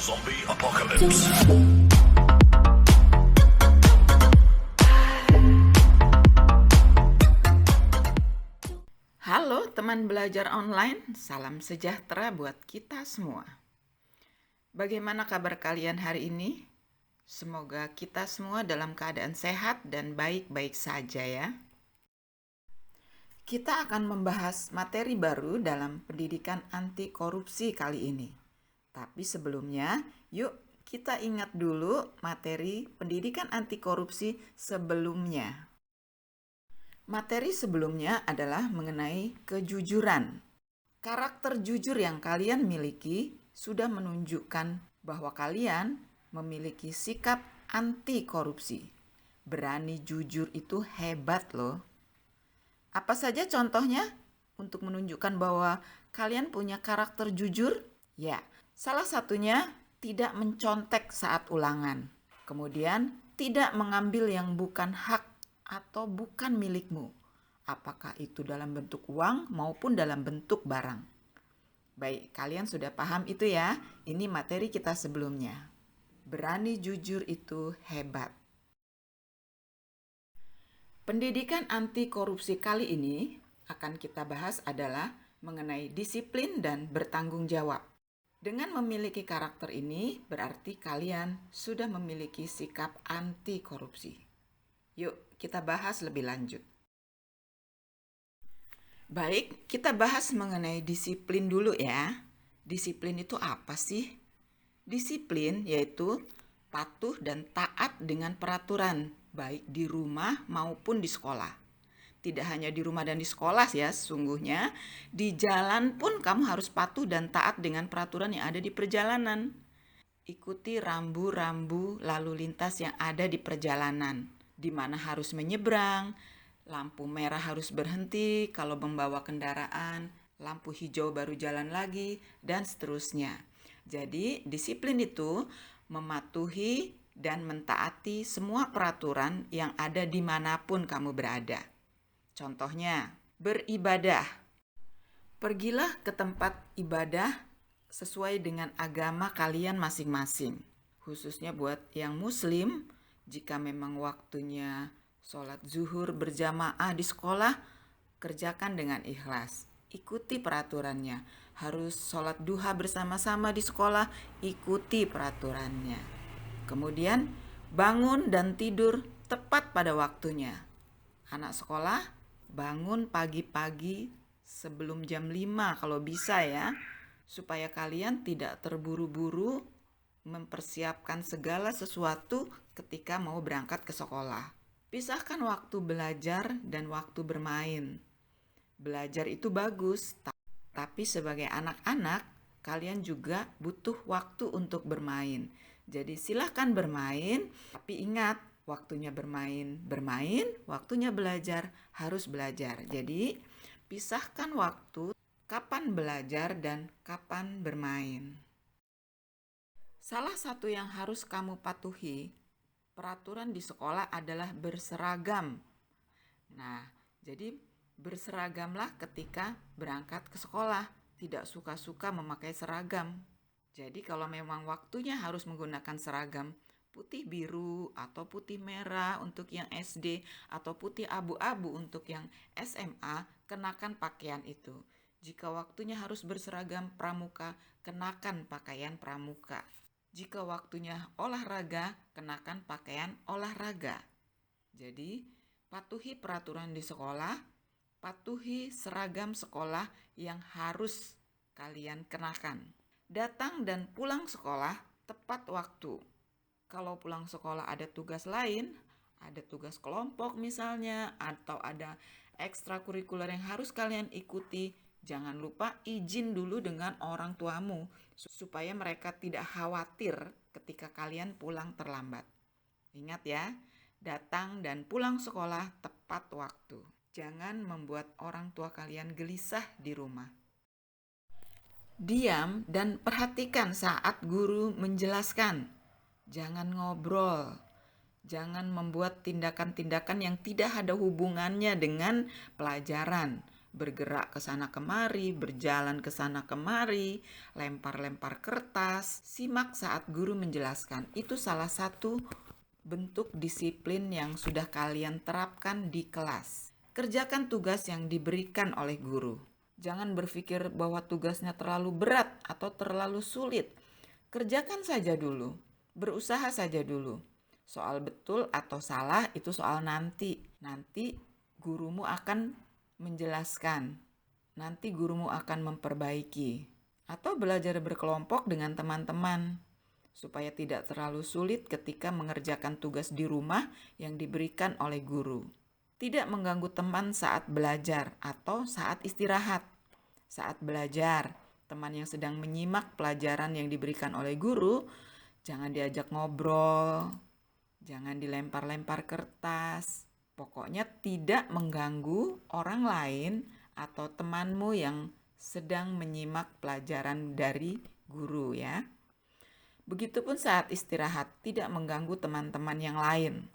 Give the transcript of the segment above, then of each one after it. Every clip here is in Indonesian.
Zombie Apocalypse. Halo teman belajar online, salam sejahtera buat kita semua. Bagaimana kabar kalian hari ini? Semoga kita semua dalam keadaan sehat dan baik-baik saja ya. Kita akan membahas materi baru dalam pendidikan anti korupsi kali ini. Tapi sebelumnya, yuk kita ingat dulu materi pendidikan anti korupsi sebelumnya. Materi sebelumnya adalah mengenai kejujuran. Karakter jujur yang kalian miliki sudah menunjukkan bahwa kalian memiliki sikap anti korupsi. Berani jujur itu hebat loh. Apa saja contohnya untuk menunjukkan bahwa kalian punya karakter jujur? Ya, salah satunya tidak mencontek saat ulangan. Kemudian tidak mengambil yang bukan hak atau bukan milikmu. Apakah itu dalam bentuk uang maupun dalam bentuk barang. Baik, kalian sudah paham itu ya. Ini materi kita sebelumnya. Berani jujur itu hebat. Pendidikan anti korupsi kali ini akan kita bahas adalah mengenai disiplin dan bertanggung jawab. Dengan memiliki karakter ini berarti kalian sudah memiliki sikap anti korupsi. Yuk kita bahas lebih lanjut. Baik, kita bahas mengenai disiplin dulu ya. Disiplin itu apa sih? Disiplin yaitu patuh dan taat dengan peraturan, baik di rumah maupun di sekolah. Tidak hanya di rumah dan di sekolah ya, sesungguhnya di jalan pun kamu harus patuh dan taat dengan peraturan yang ada di perjalanan. Ikuti rambu-rambu lalu lintas yang ada di perjalanan, di mana harus menyeberang, lampu merah harus berhenti kalau membawa kendaraan, lampu hijau baru jalan lagi, dan seterusnya. Jadi, disiplin itu mematuhi dan mentaati semua peraturan yang ada dimanapun kamu berada. Contohnya, beribadah. Pergilah ke tempat ibadah sesuai dengan agama kalian masing-masing. Khususnya buat yang muslim, jika memang waktunya sholat zuhur berjamaah di sekolah, kerjakan dengan ikhlas. Ikuti peraturannya. Harus sholat duha bersama-sama di sekolah, ikuti peraturannya. Kemudian bangun dan tidur tepat pada waktunya. Anak sekolah bangun pagi-pagi sebelum jam 5 kalau bisa ya. Supaya kalian tidak terburu-buru mempersiapkan segala sesuatu ketika mau berangkat ke sekolah. Pisahkan waktu belajar dan waktu bermain. Belajar itu bagus, tapi sebagai anak-anak, kalian juga butuh waktu untuk bermain. Jadi silahkan bermain, tapi ingat, waktunya bermain, waktunya belajar, harus belajar. Jadi pisahkan waktu kapan belajar dan kapan bermain. Salah satu yang harus kamu patuhi, peraturan di sekolah adalah berseragam. Nah, jadi berseragamlah ketika berangkat ke sekolah. Tidak suka-suka memakai seragam. Jadi kalau memang waktunya harus menggunakan seragam putih biru atau putih merah untuk yang SD atau putih abu-abu untuk yang SMA, kenakan pakaian itu. Jika waktunya harus berseragam pramuka, kenakan pakaian pramuka. Jika waktunya olahraga, kenakan pakaian olahraga. Jadi, patuhi peraturan di sekolah, patuhi seragam sekolah yang harus kalian kenakan. Datang dan pulang sekolah tepat waktu. Kalau pulang sekolah ada tugas lain, ada tugas kelompok misalnya, atau ada ekstrakurikuler yang harus kalian ikuti, jangan lupa izin dulu dengan orang tuamu supaya mereka tidak khawatir ketika kalian pulang terlambat. Ingat ya, datang dan pulang sekolah tepat waktu. Jangan membuat orang tua kalian gelisah di rumah. Diam dan perhatikan saat guru menjelaskan. Jangan ngobrol. Jangan membuat tindakan-tindakan yang tidak ada hubungannya dengan pelajaran. bergerak ke sana kemari, berjalan ke sana kemari, lempar-lempar kertas. Simak saat guru menjelaskan. Itu salah satu bentuk disiplin yang sudah kalian terapkan di kelas. Kerjakan tugas yang diberikan oleh guru. Jangan berpikir bahwa tugasnya terlalu berat atau terlalu sulit. Kerjakan saja dulu, berusaha saja dulu. Soal betul atau salah itu soal nanti. Nanti gurumu akan menjelaskan. Nanti gurumu akan memperbaiki. Atau belajar berkelompok dengan teman-teman supaya tidak terlalu sulit ketika mengerjakan tugas di rumah yang diberikan oleh guru. Tidak mengganggu teman saat belajar atau saat istirahat. Saat belajar, teman yang sedang menyimak pelajaran yang diberikan oleh guru, jangan diajak ngobrol, jangan dilempar-lempar kertas. Pokoknya tidak mengganggu orang lain atau temanmu yang sedang menyimak pelajaran dari guru ya. Begitupun saat istirahat, tidak mengganggu teman-teman yang lain.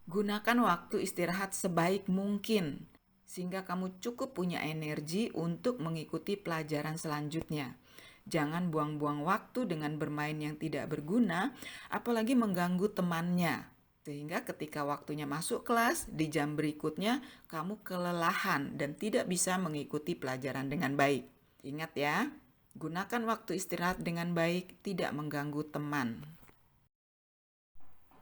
Gunakan waktu istirahat sebaik mungkin, sehingga kamu cukup punya energi untuk mengikuti pelajaran selanjutnya. Jangan buang-buang waktu dengan bermain yang tidak berguna, apalagi mengganggu temannya. Sehingga ketika waktunya masuk kelas, di jam berikutnya kamu kelelahan dan tidak bisa mengikuti pelajaran dengan baik. Ingat ya, gunakan waktu istirahat dengan baik, tidak mengganggu teman.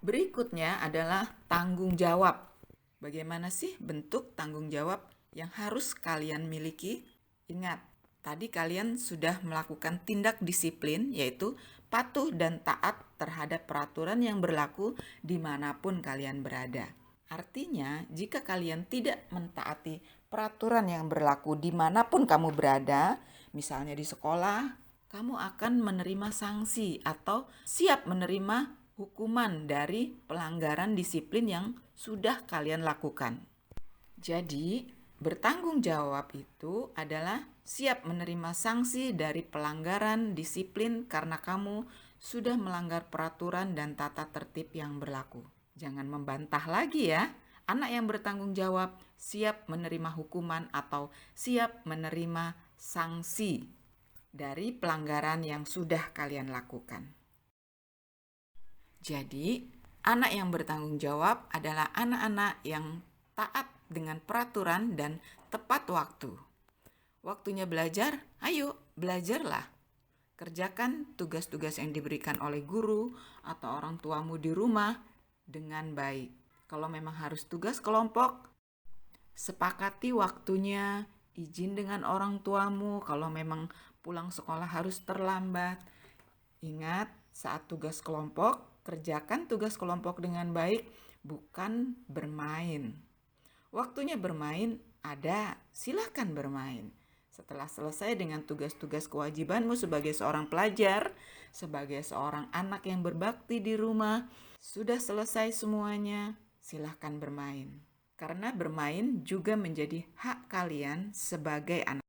Berikutnya adalah tanggung jawab. Bagaimana sih bentuk tanggung jawab yang harus kalian miliki? Ingat, tadi kalian sudah melakukan tindak disiplin, yaitu patuh dan taat terhadap peraturan yang berlaku dimanapun kalian berada. Artinya, jika kalian tidak mentaati peraturan yang berlaku dimanapun kamu berada, misalnya di sekolah, kamu akan menerima sanksi atau siap menerima hukuman dari pelanggaran disiplin yang sudah kalian lakukan. Jadi, bertanggung jawab itu adalah siap menerima sanksi dari pelanggaran disiplin karena kamu sudah melanggar peraturan dan tata tertib yang berlaku. Jangan membantah lagi ya. Anak yang bertanggung jawab siap menerima hukuman atau siap menerima sanksi dari pelanggaran yang sudah kalian lakukan. Jadi, anak yang bertanggung jawab adalah anak-anak yang taat dengan peraturan dan tepat waktu. Waktunya belajar, ayo belajarlah. Kerjakan tugas-tugas yang diberikan oleh guru atau orang tuamu di rumah dengan baik. Kalau memang harus tugas kelompok, sepakati waktunya, izin dengan orang tuamu kalau memang pulang sekolah harus terlambat. Ingat, saat tugas kelompok, kerjakan tugas kelompok dengan baik, bukan bermain. Waktunya bermain ada, silakan bermain. Setelah selesai dengan tugas-tugas kewajibanmu sebagai seorang pelajar, sebagai seorang anak yang berbakti di rumah, sudah selesai semuanya, silakan bermain. Karena bermain juga menjadi hak kalian sebagai anak.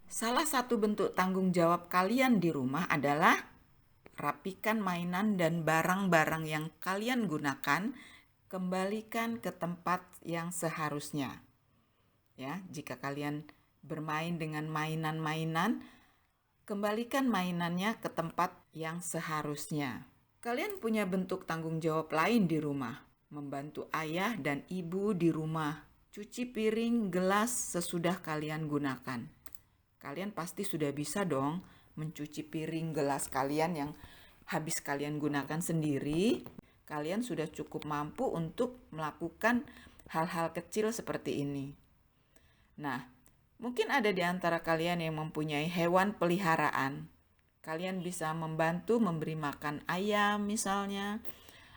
Salah satu bentuk tanggung jawab kalian di rumah adalah rapikan mainan dan barang-barang yang kalian gunakan, kembalikan ke tempat yang seharusnya. Ya, jika kalian bermain dengan mainan-mainan, kembalikan mainannya ke tempat yang seharusnya. Kalian punya bentuk tanggung jawab lain di rumah, membantu ayah dan ibu di rumah, cuci piring, gelas sesudah kalian gunakan. Kalian pasti sudah bisa dong mencuci piring gelas kalian yang habis kalian gunakan sendiri. Kalian sudah cukup mampu untuk melakukan hal-hal kecil seperti ini. Nah, mungkin ada di antara kalian yang mempunyai hewan peliharaan. Kalian bisa membantu memberi makan ayam misalnya,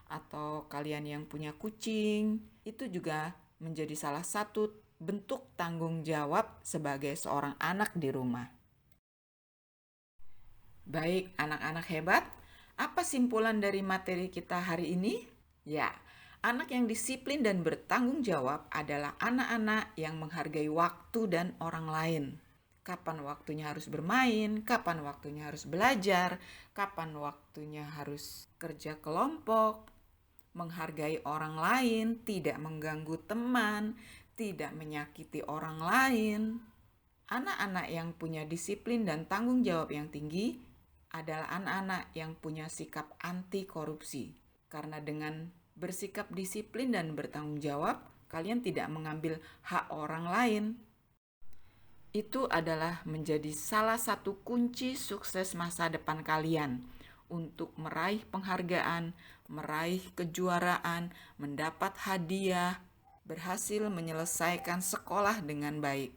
atau kalian yang punya kucing. Itu juga menjadi salah satu bentuk tanggung jawab sebagai seorang anak di rumah. Baik, anak-anak hebat, apa simpulan dari materi kita hari ini? Ya, anak yang disiplin dan bertanggung jawab adalah anak-anak yang menghargai waktu dan orang lain. Kapan waktunya harus bermain, kapan waktunya harus belajar, kapan waktunya harus kerja kelompok, menghargai orang lain, tidak mengganggu teman, tidak menyakiti orang lain. Anak-anak yang punya disiplin dan tanggung jawab yang tinggi adalah anak-anak yang punya sikap anti korupsi. Karena dengan bersikap disiplin dan bertanggung jawab, kalian tidak mengambil hak orang lain. Itu adalah menjadi salah satu kunci sukses masa depan kalian untuk meraih penghargaan, meraih kejuaraan, mendapat hadiah, berhasil menyelesaikan sekolah dengan baik.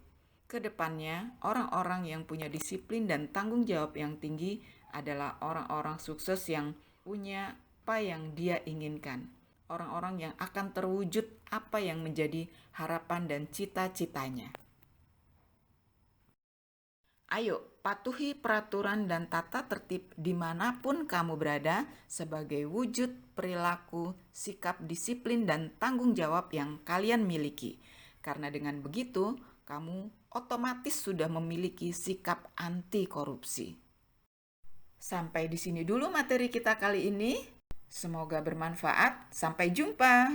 Kedepannya, orang-orang yang punya disiplin dan tanggung jawab yang tinggi adalah orang-orang sukses yang punya apa yang dia inginkan. Orang-orang yang akan terwujud apa yang menjadi harapan dan cita-citanya. Ayo, patuhi peraturan dan tata tertib dimanapun kamu berada sebagai wujud perilaku, sikap disiplin, dan tanggung jawab yang kalian miliki. Karena dengan begitu, kamu otomatis sudah memiliki sikap anti korupsi. Sampai di sini dulu materi kita kali ini. Semoga bermanfaat. Sampai jumpa.